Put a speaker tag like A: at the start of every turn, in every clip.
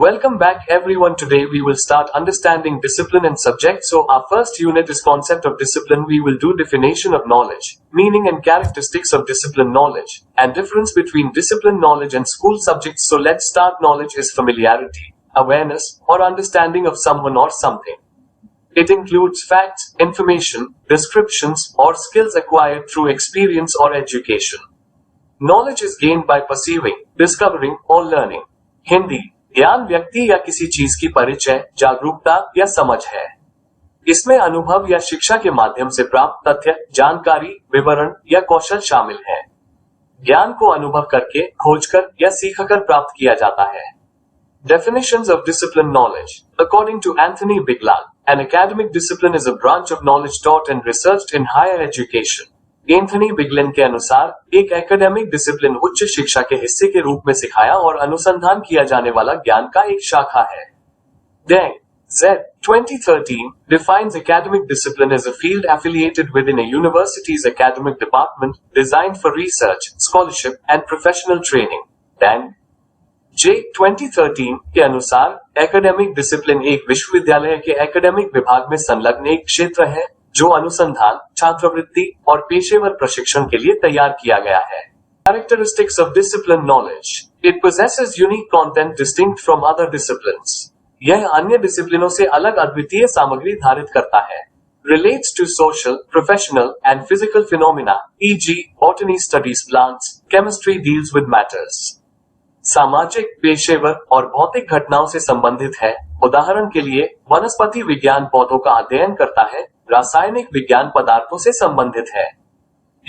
A: Welcome back everyone. Today we will start understanding discipline and subject. So our first unit is concept of discipline. We will do definition of knowledge, meaning and characteristics of discipline knowledge, and difference between discipline knowledge and school subjects. So let's start. Knowledge is familiarity, awareness, or understanding of someone or something. It includes facts, information, descriptions, or skills acquired through experience or education. Knowledge is gained by perceiving, discovering, or learning. Hindi ज्ञान व्यक्ति या किसी चीज की परिचय, जागरूकता या समझ है। इसमें अनुभव या शिक्षा के माध्यम से प्राप्त तथ्य, जानकारी, विवरण या कौशल शामिल है। ज्ञान को अनुभव करके, खोजकर या सीखकर प्राप्त किया जाता है। Definitions of discipline knowledge. According to Anthony Biglal, an academic discipline is a branch of knowledge taught and researched in higher education. Anthony Biglan के अनुसार एक एकेडमिक डिसिप्लिन उच्च शिक्षा के हिस्से के रूप में सिखाया और अनुसंधान किया जाने वाला ज्ञान का एक शाखा है। Deng, Z, 2013 defines academic discipline as a field affiliated within a university's academic department designed for research, scholarship and professional training. Deng, J, 2013 के अनुसार एकेडमिक डिसिप्लिन एक विश्वविद्यालय के एकेडमिक विभाग में संलग्न एक क्षेत्र है जो अनुसंधान, छात्रवृत्ति और पेशेवर प्रशिक्षण के लिए तैयार किया गया है। Characteristics of discipline knowledge. It possesses unique content distinct from other disciplines. यह अन्य डिसिप्लिनों से अलग अद्वितीय सामग्री धारित करता है। Relates to social, professional and physical phenomena, e.g., botany studies plants, chemistry deals with matters. सामाजिक, पेशेवर और भौतिक घटनाओं से संबंधित है। उदाहरण के लिए वनस्पति विज्ञान पौधों का अध्ययन करता है, रासायनिक विज्ञान पदार्थों से संबंधित है।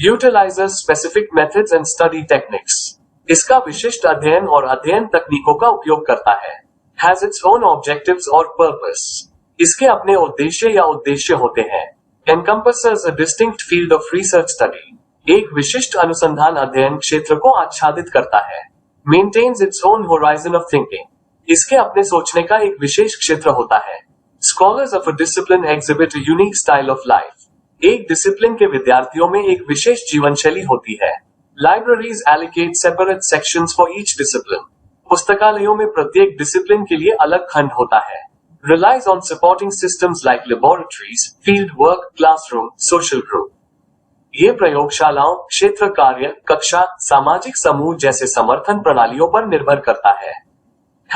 A: Utilizes specific methods and study techniques. इसका विशिष्ट अध्ययन और अध्ययन तकनीकों का उपयोग करता है। Has its own objectives or purpose. इसके अपने उद्देश्य या उद्देश्य होते हैं। Encompasses a distinct field of research study. एक विशिष्ट अनुसंधान अध्ययन क्षेत्र को आच्छादित करता है। Maintains its own horizon of thinking. इसके अपने सोचने का एक विशेष क्षेत्र होता है। Scholars of a discipline exhibit a unique style of life. एक डिसिप्लिन के विद्यार्थियों में एक विशेष जीवन शैली होती है। Libraries allocate separate sections for each discipline. पुस्तकालयों में प्रत्येक डिसिप्लिन के लिए अलग खंड होता है। Relies on supporting systems like laboratories, field work, classroom, social group. ये प्रयोगशालाओं, क्षेत्र कार्य, कक्षा, सामाजिक समूह जैसे समर्थन प्रणालियों पर निर्भर करता है।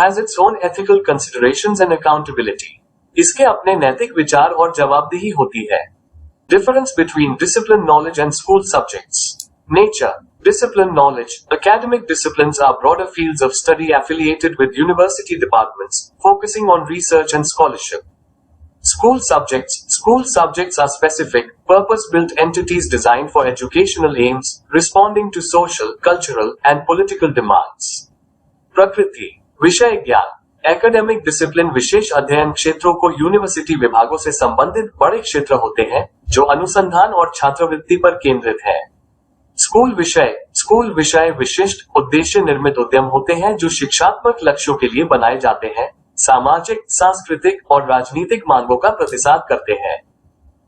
A: Has its own ethical considerations and accountability. इसके अपने नैतिक विचार और जवाबदेही होती है। Difference between discipline knowledge and school subjects. Nature. Discipline knowledge. Academic disciplines are broader fields of study affiliated with university departments, focusing on research and scholarship. School subjects. School subjects are specific, purpose-built entities designed for educational aims, responding to social, cultural, and political demands. प्रकृति. विषय ज्ञान. Academic discipline विशेष अध्ययन क्षेत्रों को university विभागों से संबंधित बड़े क्षेत्र होते हैं जो अनुसंधान और छात्रवृत्ति पर केंद्रित है। स्कूल विषय विशिष्ट उद्देश्य निर्मित उद्यम होते हैं जो शिक्षात्मक लक्ष्यों के लिए बनाए जाते हैं, सामाजिक, सांस्कृतिक और राजनीतिक मांगों का प्रतिसाद करते हैं।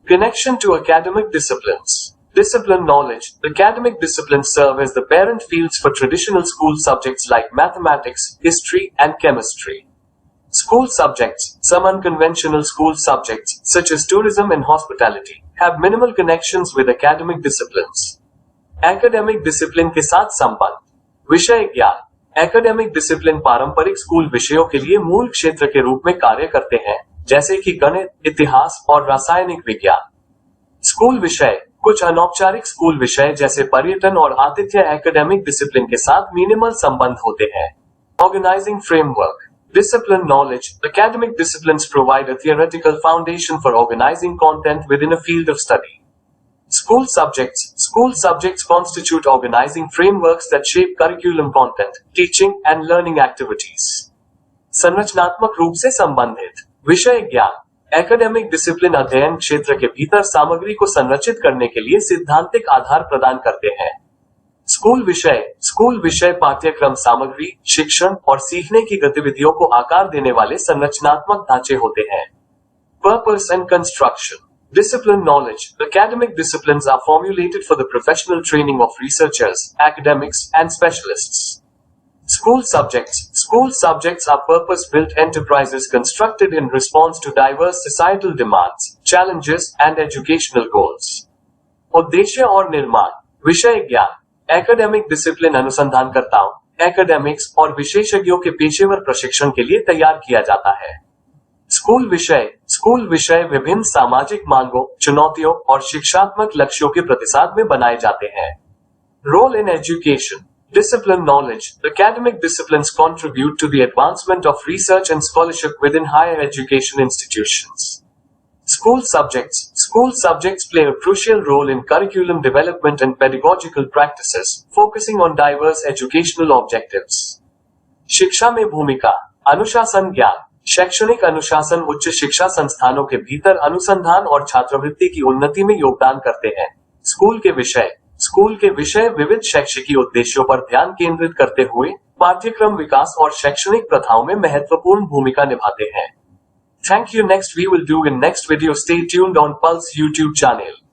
A: Connection to academic disciplines. Discipline knowledge. Academic disciplines serve as the parent fields for traditional school subjects like mathematics, history, and chemistry. School subjects. Some unconventional school subjects, such as tourism and hospitality, have minimal connections with academic disciplines. Academic discipline के साथ संबंध. विषय ज्ञान. Academic discipline पारंपरिक school विषयों के लिए मूल क्षेत्र के रूप में कार्य करते हैं, जैसे कि गणित, इतिहास और रासायनिक विज्ञान। स्कूल विषय. कुछ अनौपचारिक स्कूल विषय जैसे पर्यटन और आतिथ्य एकेडमिक डिसिप्लिन के साथ मिनिमल संबंध होते हैं। Organising framework. Discipline knowledge. Academic disciplines provide a theoretical foundation for organizing content within a field of study. School subjects. School subjects constitute organizing frameworks that shape curriculum content, teaching and learning activities. संरचनात्मक रूप से संबंधित. विषय ज्ञान. Academic discipline अध्ययन क्षेत्र के भीतर सामग्री को संरचित करने के लिए सिद्धांतिक आधार प्रदान करते हैं। स्कूल विषय पाठ्यक्रम सामग्री, शिक्षण और सीखने की गतिविधियों को आकार देने वाले संरचनात्मक ढांचे होते हैं। Purpose and construction. Discipline knowledge. Academic disciplines are formulated for the professional training of researchers, academics, and specialists. School subjects. School subjects are purpose-built enterprises constructed in response to diverse societal demands, challenges, and educational goals. उद्देश्य और निर्माण, विषय ज्ञान, academic discipline अनुसंधानकर्ताओं, academics और विशेषज्ञों के पेशेवर प्रशिक्षण के लिए तैयार किया जाता है। स्कूल विषय विभिन्न सामाजिक मांगों, चुनौतियों और शिक्षात्मक लक्ष्यों के प्रतिसाद में बनाए जाते हैं। Role in education, discipline knowledge. Academic disciplines contribute to the advancement of research and scholarship within higher education institutions. School subjects play a crucial role in curriculum development and pedagogical practices, focusing on diverse educational objectives. शिक्षा में भूमिका, अनुशासन ज्ञान, शैक्षणिक अनुशासन उच्च शिक्षा संस्थानों के भीतर अनुसंधान और छात्रवृत्ति की उन्नति में योगदान करते हैं। स्कूल के विषय विविध शैक्षिकी उद्देश्यों पर ध्यान केंद्रित करते हुए पाठ्यक्रम विकास और शैक्षणिक प्रथाओं में महत्वपूर्ण भूमिका निभाते हैं। Thank you. Next we will do in next video. Stay tuned on Pulse YouTube channel.